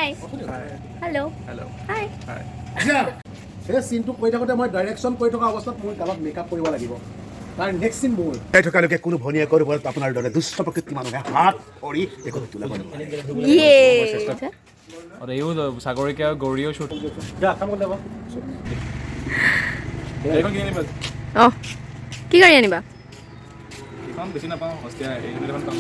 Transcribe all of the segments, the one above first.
Hi. Hello. Hello. Hi. Hi. এই চিনটো কৈ থাকোঁতে মই ডাইৰেকশ্যন কৰি থকা অৱস্থাত মোৰ গালত মেকআপ কৰিব লাগিব তাৰ নেক্সট চিন মোৰ এই থকালৈকে কোনো ভনীয়েকৰ ওপৰত আপোনাৰ দৰে দুষ্ট প্ৰকৃতিৰ মানুহে হাত ভৰি একো তুলাব নোৱাৰে আৰু এইও সাগৰিকা গৌৰীও শ্বুট কাম কৰি যাব এইখন কিনি আনিবা কি গাড়ী আনিবা এইখন বেছি নাপাওঁ হস্তিয়া এইখন পাম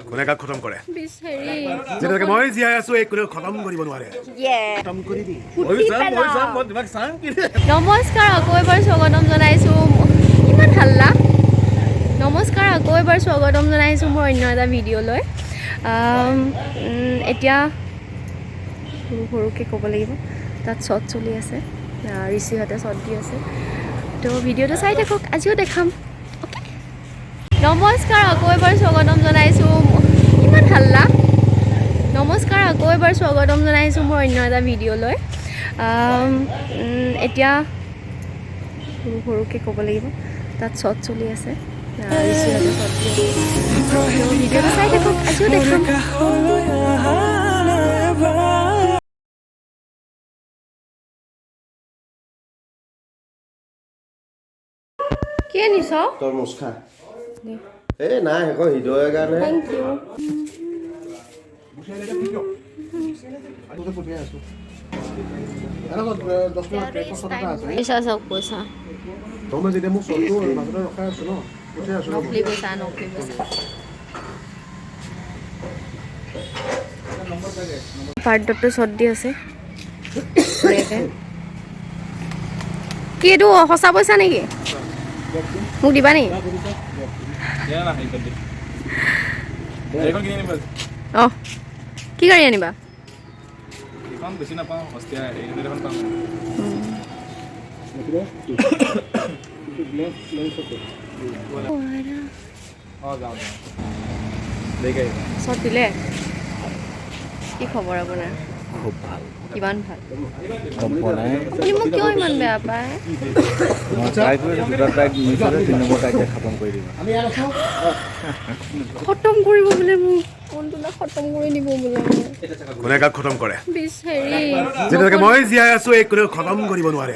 কোনে কাক খতম কৰে যেনেকৈ মই জীয়াই আছো এই কোনেও খতম কৰিব নোৱাৰে খতম কৰি দি নমস্কাৰ আকৌ এবাৰ স্বাগতম জনাইছোঁ ইমান হাল্লা নমস্কাৰ আকৌ এবাৰ স্বাগতম জনাইছোঁ মোৰ অন্য এটা ভিডিঅ'লৈ এতিয়া সৰু সৰুকৈ ক'ব লাগিব তাত শ্বট চলি আছে ঋষিহঁতে শ্বট দি আছে তো ভিডিঅ'টো চাই থাকক আজিও দেখাম অ'কে নমস্কাৰ আকৌ এবাৰ স্বাগতম জনাইছোঁ ইমান হাল্লা নমস্কাৰ আকৌ এবাৰ স্বাগতম জনাইছোঁ মোৰ অন্য এটা ভিডিঅ'লৈ এতিয়া সৰু সৰুকৈ ক'ব লাগিব তাত শ্বট চলি আছে ঋষিহঁতে শ্বট দি আছে ভিডিঅ'টো চাই থাকক আজিও দেখাম কি আনিছ তৰমুজ খা এই নাই আকৌ হৃদয়ৰ কাৰণে থেংক ইউ পইচা চাওক পইচা তই যেতিয়া মোক চলটো মাজতে ৰখাই আছো ন পঠিয়াই আছো নকলি পইচা পাৰ্টটো শ্বট দি আছে কি এইটো সঁচা পইচা নেকি মোক দিবা নেকি এইখন কিনি আনিবা কি গাড়ী আনিবা এইখন বেছি নাপাওঁ হস্তিয়া এইখন পাম যাওঁ শ্বট দিলে কি খবৰ আপোনাৰ খুব ভাল কিমান ভাল গম পোৱা নাই আপুনি মোক কিয় ইমান বেয়া পায় ট্ৰাই কৰি দুটা ট্ৰাই মিছতে 3 নম্বৰ ট্ৰাইতে খতম কৰি দিম খতম কৰিব বোলে মোক কোনটোলে খতম কৰি দিব বোলে কোনে কাক খতম কৰে বিচাৰি যেনেকৈ মই জীয়াই আছো এই কোনেও খতম কৰিব নোৱাৰে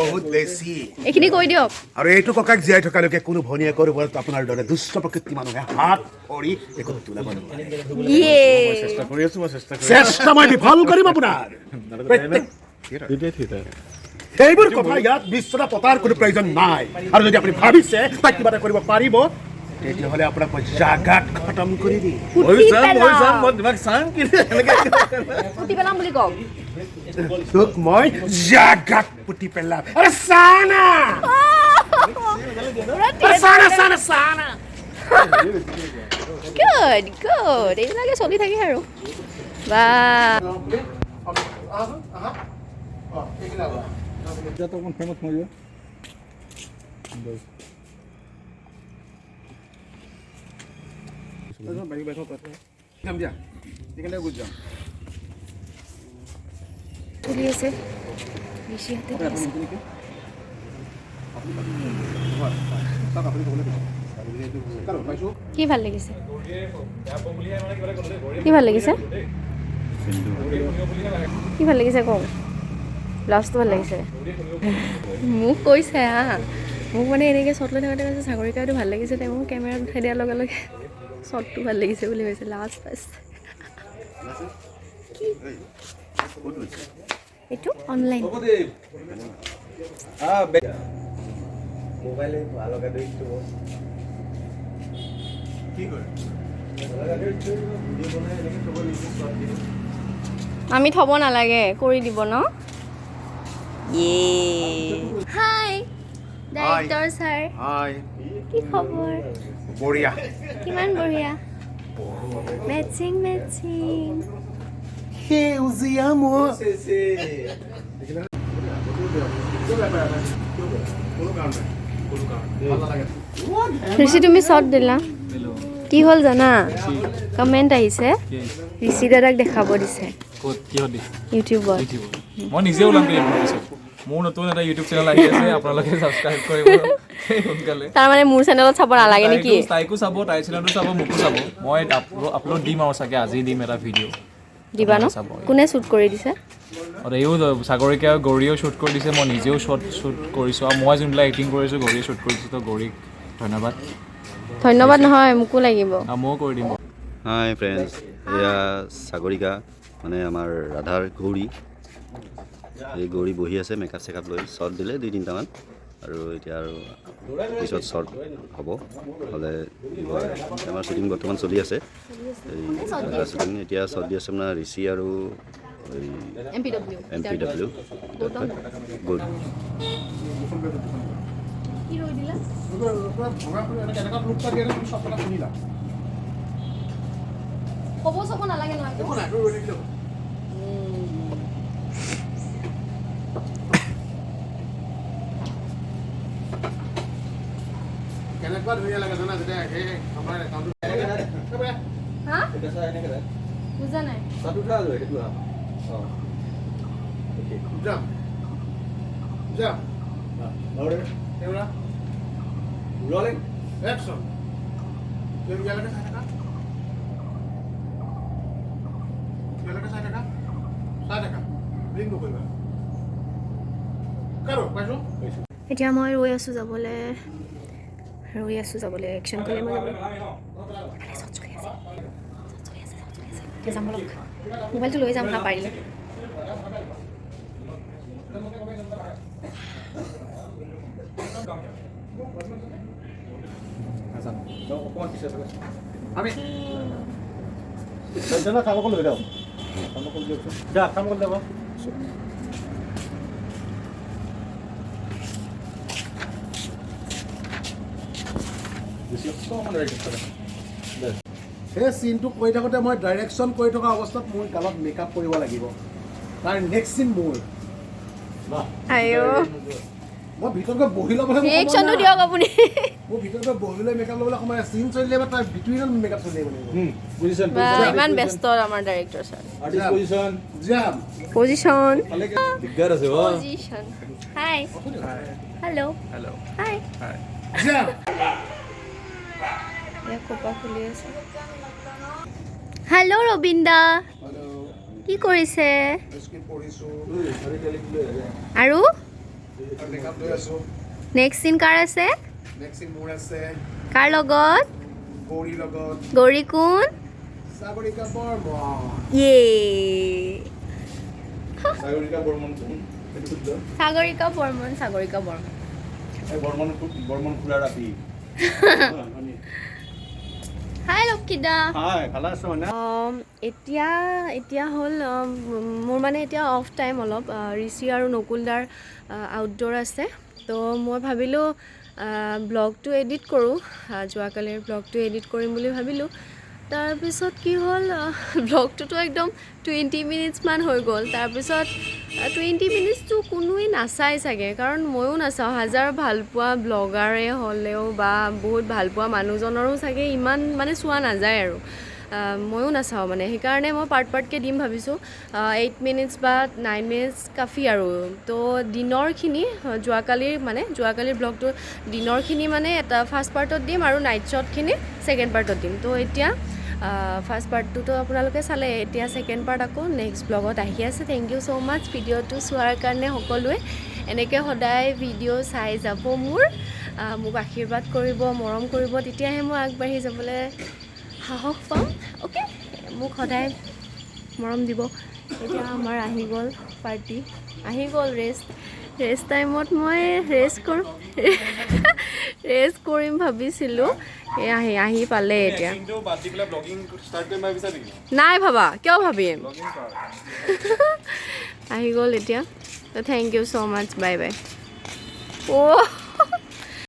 বহুত বেছি এইখিনি কৈ দিয়ক আৰু এইটো ককাক জীয়াই থকালৈকে কোনো ভনীয়েকৰ ওপৰত আপোনাৰ দৰে দুষ্ট প্ৰকৃতিৰ মানুহে হাত ভৰি একো তুলাব নোৱাৰে চেষ্টা মই বিফল কৰিম আপোনাৰ এইবোৰ কথা ইয়াত বিশ্বতা পতাৰ কোনো প্ৰয়োজন নাই আৰু যদি আপুনি ভাবিছে তাক কিবা এটা কৰিব পাৰিব তেতিয়াহ'লে আপোনাক মই জাগাত খতম কৰি দিম পুতি পেলাম বুলি কওক তোক মই জাগাত পুতি পেলাম আৰে চানা গুড এইবিলাকে চলি থাকে আৰু বা চলি আছে ঋষিহঁতে কি ভাল লাগিছে কি ভাল লাগিছে কি ভাল লাগিছে কওঁ ব্লাউজটো ভাল লাগিছে মোক কৈছে হা মোক মানে এনেকৈ শ্বট লৈ থাকোঁতে কৈছে সাগৰিকাটো ভাল লাগিছে তাই মোক কেমেৰাত উঠাই দিয়াৰ লগে লগে শ্বটটো ভাল লাগিছে বুলি কৈছে লাষ্ট ফাৰ্ষ্ট এইটো অনলাইন আমি থ'ব নালাগে কৰি দিব ন হাই ডাইৰেক্টৰ ছাৰ কি খবৰ বঢ়িয়া কিমান বঢ়িয়া মেচিং মেচিং সেউজীয়া মোৰ ঋষি তুমি শ্বট দিলা কি হ'ল জানা কমেণ্ট আহিছে ঋষি দাদাক দেখাব দিছে ক'ত কিহত দিছে ইউটিউবত মই নিজে ওলাম বুলি ভাবিছোঁ মোৰ নতুন এটা ইউটিউব চেনেল আহি আছে আপোনালোকে ছাবস্ক্ৰাইব কৰিব সোনকালে তাৰ মানে মোৰ চেনেলত চাব নালাগে নেকি তাইকো চাব তাইৰ চেনেলটো চাব মোকো চাব মই আপলোড দিম আৰু চাগে আজি দিম এটা ভিডিঅ' দিবা ন কোনে শ্বুট কৰি দিছে আৰু এইও সাগৰিকা গৌৰীয়েও শ্বুট কৰি দিছে মই নিজেও শ্বুট কৰিছোঁ আৰু মই যোনবিলাক এক্টিং কৰিছোঁ গৌৰীয়ে শ্বুট কৰিছোঁ তো গৌৰীক ধন্যবাদ নহয় মোকো লাগিব ময়ো কৰি দিম হাই ফ্ৰেণ্ডছ এয়া সাগৰিকা মানে আমাৰ ৰাধাৰ গৌৰী এই গৌৰী বহি আছে মেকআপ চেকআপ লৈ শ্বৰ্ট দিলে 2-3টামান আৰু এতিয়া আৰু পিছত শ্বৰ্ট হ'ব হ'লে আমাৰ শ্বুটিং বৰ্তমান চলি আছে এই শ্বুটিং এতিয়া শ্বৰ্ট দি আছে আপোনাৰ ঋষি আৰু MPW গুড ক'ব চাব নালাগে নহয় কেনেকুৱা ধুনীয়া লাগে জানা যেতিয়া আমাৰ একাউণ্টটো হা বুজা নাই যাম যাম কেমেৰা ৰলিং একশ্যন ইয়ালৈকে চাই থাকা ব্লিংক নকৰিবা কাৰো পাইছোঁ এতিয়া মই ৰৈ আছোঁ যাবলৈ একশ্যন কৰিলে মই যাম অলপ মোবাইলটো লৈ যাম হা পাৰিলে আমি কাম কৰি লৈ যাওঁ যা কাম কৰি যাব সেই চিনটো কৰি থাকোঁতে মই ডাইৰেকশ্যন কৰি থকা অৱস্থাত মোৰ গালত মেকআপ কৰিব লাগিব তাৰ নেক্সট চিন মোৰ মই ভিতৰকৈ বহি ল'বলৈ ৰিয়েকশ্যনটো দিয়ক আপুনি মোৰ ভিতৰকৈ বহি লৈ মেকআপ ল'বলৈ সময় চিন চলি লাগিব তাৰ বিটুইনত মেকআপ চলি লাগিব পজিশ্যন ইমান ব্যস্ত আমাৰ ডাইৰেক্টৰ ছাৰ আৰ্টিষ্ট পজিশ্যন যাম পজিশ্যন দিগদাৰ আছে পজিশ্যন হাই হেল্ল' হাই যাম খোপা খুলি আছে হেল্ল' ৰবীন্দা কি কৰিছে আৰু মেকআপ লৈ আছোঁ নেক্সট চিন কাৰ আছে নেক্সট চিন মোৰ আছে কাৰ লগত গৌৰীৰ লগত গৌৰী কোন সাগৰিকা বৰ্মন ইয়ে সাগৰিকা বৰ্মন সাগৰিকা বৰ্মন বৰ্মন খোলা ৰাতি হাই লক্ষিদা হাই ভালে আছো মানে এতিয়া হ'ল মোৰ মানে এতিয়া অফ টাইম অলপ ঋষি আৰু নকুলদাৰ আউটডোৰ আছে তো মই ভাবিলোঁ ব্লগটো এডিট কৰোঁ যোৱাকালিৰ ব্লগটো এডিট কৰিম বুলি ভাবিলোঁ তাৰপিছত কি হ'ল ব্লগটোতো একদম 20 মিনিটছমান হৈ গ'ল তাৰপিছত 20 মিনিটছটো কোনোৱে নাচাই চাগে কাৰণ ময়ো নাচাওঁ হাজাৰ ভালপোৱা ব্লগাৰে হ'লেও বা বহুত ভালপোৱা মানুহজনৰো চাগে ইমান মানে চোৱা নাযায় আৰু ময়ো নাচাওঁ মানে সেইকাৰণে মই পাৰ্টকৈ দিম ভাবিছোঁ 8 মিনিটছ বা 9 মিনিটছ কাফি আৰু তো দিনৰখিনি যোৱাকালিৰ ব্লগটো দিনৰখিনি মানে এটা ফাৰ্ষ্ট পাৰ্টত দিম আৰু নাইট শ্বটখিনি ছেকেণ্ড পাৰ্টত দিম তো এতিয়া ফাৰ্ষ্ট পাৰ্টটোতো আপোনালোকে চালে এতিয়া ছেকেণ্ড পাৰ্ট আকৌ নেক্সট ব্লগত আহি আছে থেংক ইউ ছ' মাছ ভিডিঅ'টো চোৱাৰ কাৰণে সকলোৱে এনেকৈ সদায় ভিডিঅ' চাই যাব মোক আশীৰ্বাদ কৰিব মৰম কৰিব তেতিয়াহে মই আগবাঢ়ি যাবলৈ সাহস পাম অ'কে মোক সদায় মৰম দিব এতিয়া আমাৰ আহি গ'ল পাৰ্টি আহি গ'ল ৰেষ্ট টাইমত মই ৰেষ্ট কৰিম ভাবিছিলোঁ আহি পালে এতিয়া নাই ভাবা কিয় ভাবিম আহি গ'ল এতিয়া thank you so' much bye bye O'